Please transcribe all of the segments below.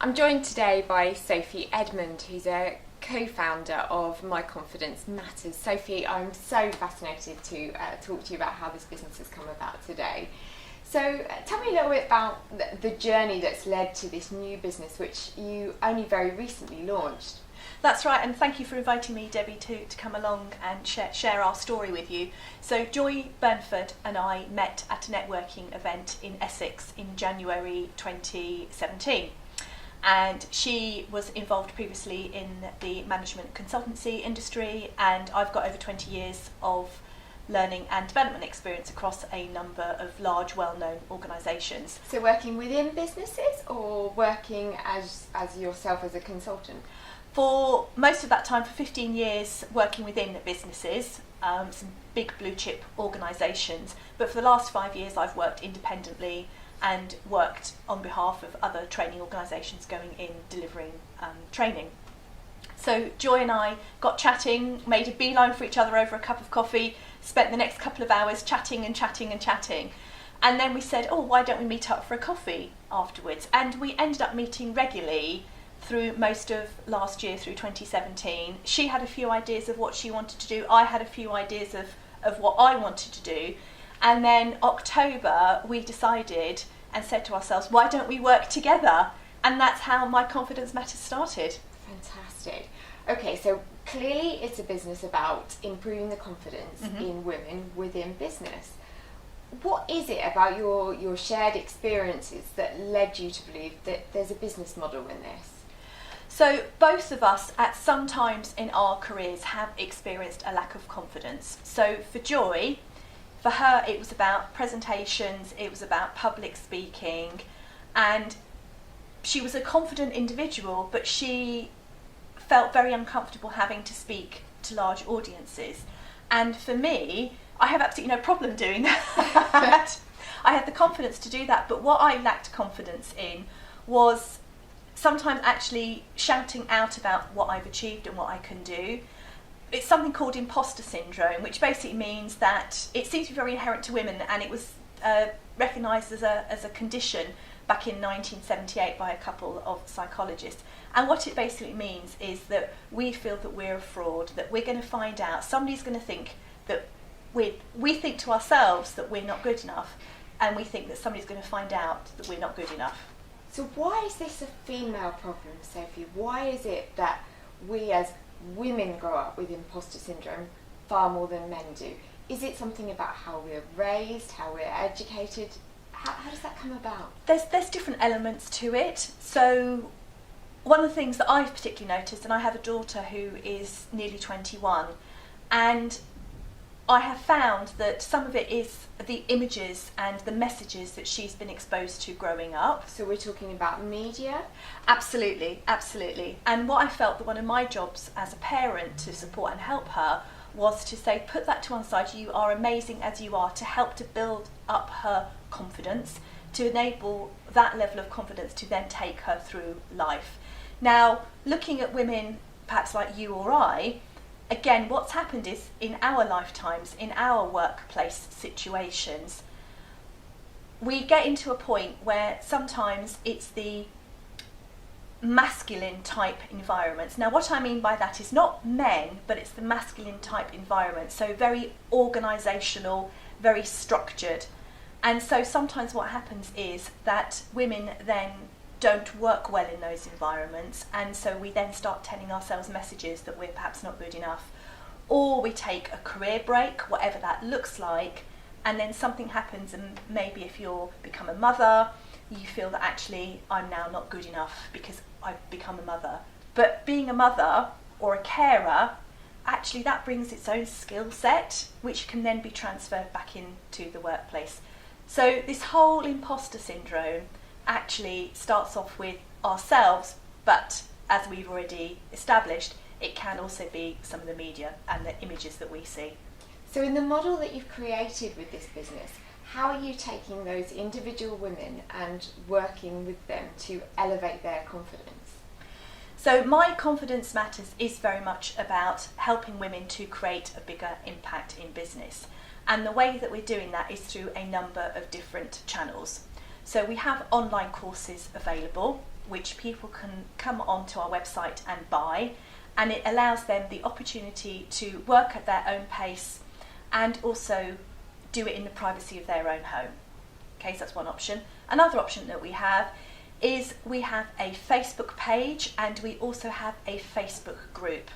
I'm joined today by Sophie Edmond, who's a co-founder of My Confidence Matters. Sophie, I'm so fascinated to talk to you about how this business has come about today. So tell me a little bit about the journey that's led to this new business, which you only very recently launched. That's right, and thank you for inviting me, Debbie, to come along and share our story with you. So Joy Burnford and I met at a networking event in Essex in January 2017. And she was involved previously in the management consultancy industry, and I've got over 20 years of learning and development experience across a number of large, well-known organisations. So working within businesses or working as yourself as a consultant? For most of that time, for 15 years, working within businesses, some big blue chip organisations, but for the last 5 years I've worked independently and worked on behalf of other training organisations going in delivering training. So Joy and I got chatting, made a beeline for each other over a cup of coffee, spent the next couple of hours chatting. And then we said, why don't we meet up for a coffee afterwards? And we ended up meeting regularly through most of last year, through 2017. She had a few ideas of what she wanted to do. I had a few ideas of what I wanted to do. And then October, we decided and said to ourselves, why don't we work together? And that's how My Confidence Matters started. Fantastic. Okay, so clearly it's a business about improving the confidence in women within business. What is it about your shared experiences that led you to believe that there's a business model in this? So both of us at some times in our careers have experienced a lack of confidence. So for Joy, for her it was about presentations, it was about public speaking, and she was a confident individual, but she felt very uncomfortable having to speak to large audiences. And for me, I have absolutely no problem doing that. I had the confidence to do that, but what I lacked confidence in was sometimes actually shouting out about what I've achieved and what I can do. It's something called imposter syndrome, which basically means that it seems to be very inherent to women, and it was recognised as a condition back in 1978 by a couple of psychologists. And what it basically means is that we feel that we're a fraud, that we're going to find out, somebody's going to think that we think to ourselves that we're not good enough, and we think that somebody's going to find out that we're not good enough. So why is this a female problem, Sophie? Why is it that we as women grow up with imposter syndrome far more than men do? Is it something about how we're raised, how we're educated? How does that come about? There's different elements to it. So one of the things that I've particularly noticed, and I have a daughter who is nearly 21, and I have found that some of it is the images and the messages that she's been exposed to growing up. So we're talking about media? Absolutely. And what I felt that one of my jobs as a parent to support and help her was to say, put that to one side, you are amazing as you are, to help to build up her confidence, to enable that level of confidence to then take her through life. Now, looking at women perhaps like you or I, again, what's happened is in our lifetimes, in our workplace situations, we get into a point where sometimes it's the masculine type environments. Now, what I mean by that is not men, but it's the masculine type environment. So very organisational, very structured. And so sometimes what happens is that women then don't work well in those environments, and so we then start telling ourselves messages that we're perhaps not good enough, or we take a career break, whatever that looks like, and then something happens, and maybe if you're become a mother, you feel that actually I'm now not good enough because I've become a mother. But being a mother or a carer, actually that brings its own skill set, which can then be transferred back into the workplace. So this whole imposter syndrome actually starts off with ourselves, but as we've already established, it can also be some of the media and the images that we see. So in the model that you've created with this business, how are you taking those individual women and working with them to elevate their confidence? So My Confidence Matters is very much about helping women to create a bigger impact in business. And the way that we're doing that is through a number of different channels. So we have online courses available. which people can come onto our website and buy, and it allows them the opportunity to work at their own pace and also do it in the privacy of their own home. Okay, so that's one option. Another option that we have is we have a Facebook page and we also have a Facebook group.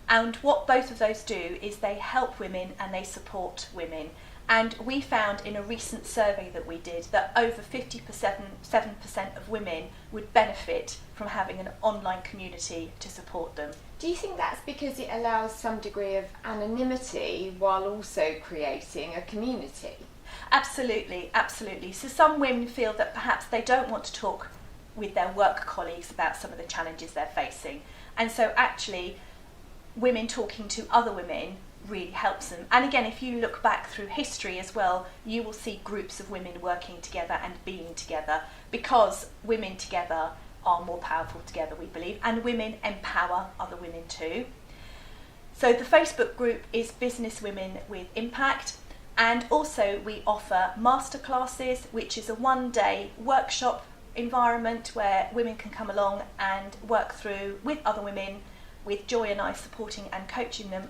And what both of those do is they help women and they support women. And we found in a recent survey that we did that over 57% of women would benefit from having an online community to support them. Do you think that's because it allows some degree of anonymity while also creating a community? Absolutely, absolutely. So some women feel that perhaps they don't want to talk with their work colleagues about some of the challenges they're facing. And so actually, women talking to other women really helps them. And again, if you look back through history as well, you will see groups of women working together and being together, because women together are more powerful together, we believe, and women empower other women too. So the Facebook group is Business Women with Impact, and also we offer masterclasses, which is a one-day workshop environment where women can come along and work through with other women, with Joy and I supporting and coaching them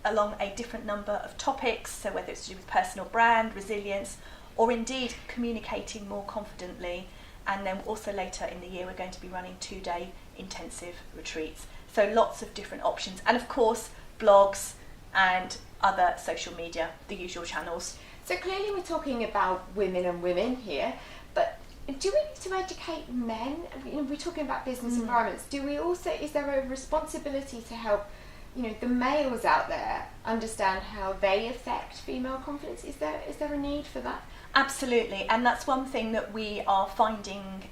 along a different number of topics, so whether it's to do with personal brand, resilience, or indeed communicating more confidently. And then also later in the year we're going to be running 2-day intensive retreats. So lots of different options, and of course blogs and other social media, the usual channels. So clearly we're talking about women and women here, but do we need to educate men? We're talking about business environments. Do we also, is there a responsibility to help the males out there understand how they affect female confidence? Is there a need for that? Absolutely, and that's one thing that we are finding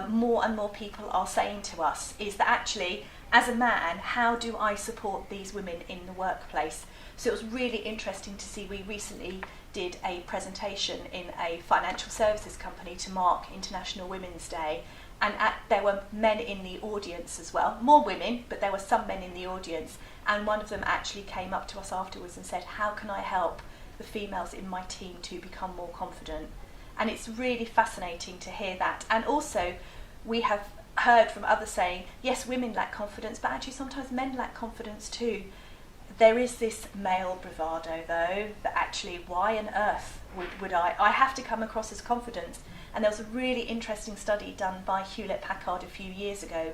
more and more people are saying to us, is that actually, as a man, how do I support these women in the workplace? So it was really interesting to see, we recently did a presentation in a financial services company to mark International Women's Day, and there were men in the audience as well, more women, but there were some men in the audience, and one of them actually came up to us afterwards and said, how can I help the females in my team to become more confident? And it's really fascinating to hear that. And also we have heard from others saying, yes, women lack confidence, but actually sometimes men lack confidence too. There is this male bravado though, that actually why on earth would I have to come across as confident? And there was a really interesting study done by Hewlett-Packard a few years ago,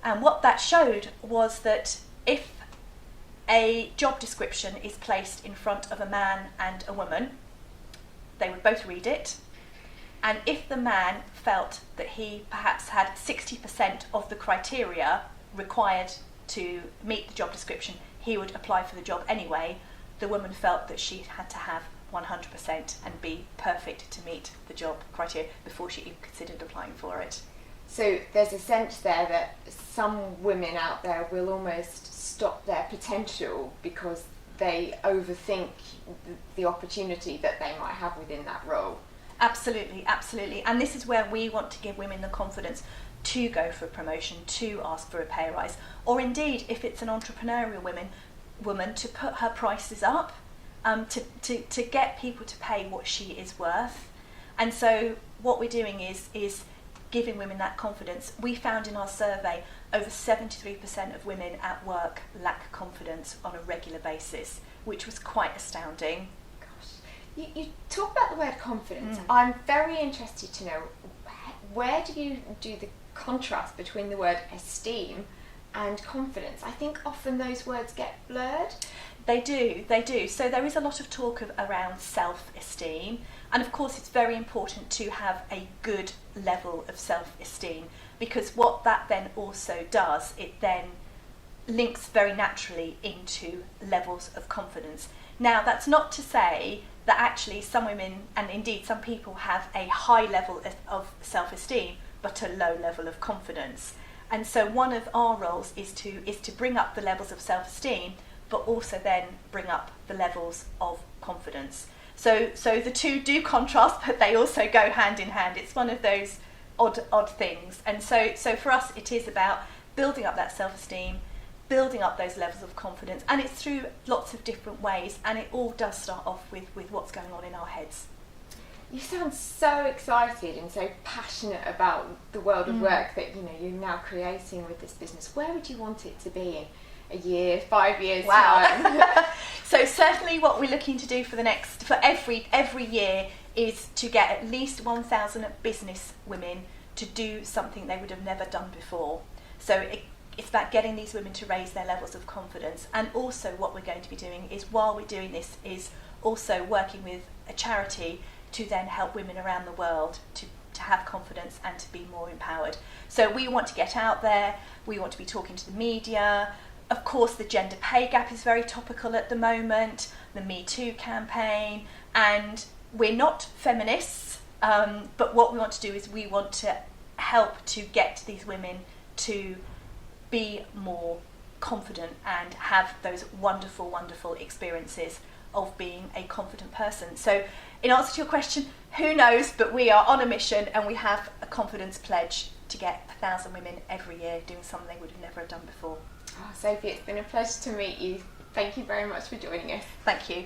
and what that showed was that if a job description is placed in front of a man and a woman, they would both read it, and if the man felt that he perhaps had 60% of the criteria required to meet the job description, he would apply for the job anyway. The woman felt that she had to have 100% and be perfect to meet the job criteria before she even considered applying for it. So there's a sense there that some women out there will almost stop their potential because they overthink the opportunity that they might have within that role. Absolutely, absolutely. And this is where we want to give women the confidence to go for a promotion, to ask for a pay rise, or indeed, if it's an entrepreneurial woman, to put her prices up, to get people to pay what she is worth. And so what we're doing is giving women that confidence. We found in our survey over 73% of women at work lack confidence on a regular basis, which was quite astounding. Gosh, you talk about the word confidence. I'm very interested to know, where do you do the contrast between the word esteem and confidence? I think often those words get blurred. They do. So there is a lot of talk around self-esteem, and of course it's very important to have a good level of self-esteem, because what that then also does, it then links very naturally into levels of confidence. Now, that's not to say that actually some women, and indeed some people, have a high level of self-esteem but a low level of confidence. And so one of our roles is to bring up the levels of self-esteem, but also then bring up the levels of confidence. So the two do contrast, but they also go hand in hand. It's one of those odd things. And so for us, it is about building up that self-esteem, building up those levels of confidence, and it's through lots of different ways, and it all does start off with what's going on in our heads. You sound so excited and so passionate about the world of work that you're now creating with this business. Where would you want it to be in a year, 5 years time? So certainly what we're looking to do for every year is to get at least 1,000 business women to do something they would have never done before. So it's about getting these women to raise their levels of confidence. And also what we're going to be doing is, while we're doing this, is also working with a charity to then help women around the world to have confidence and to be more empowered. So we want to get out there, we want to be talking to the media. Of course, the gender pay gap is very topical at the moment, the Me Too campaign, and we're not feminists, but what we want to do is we want to help to get these women to be more confident and have those wonderful, wonderful experiences of being a confident person. So in answer to your question, who knows, but we are on a mission and we have a confidence pledge to get 1,000 women every year doing something they would have never done before. Oh, Sophie, it's been a pleasure to meet you. Thank you very much for joining us. Thank you.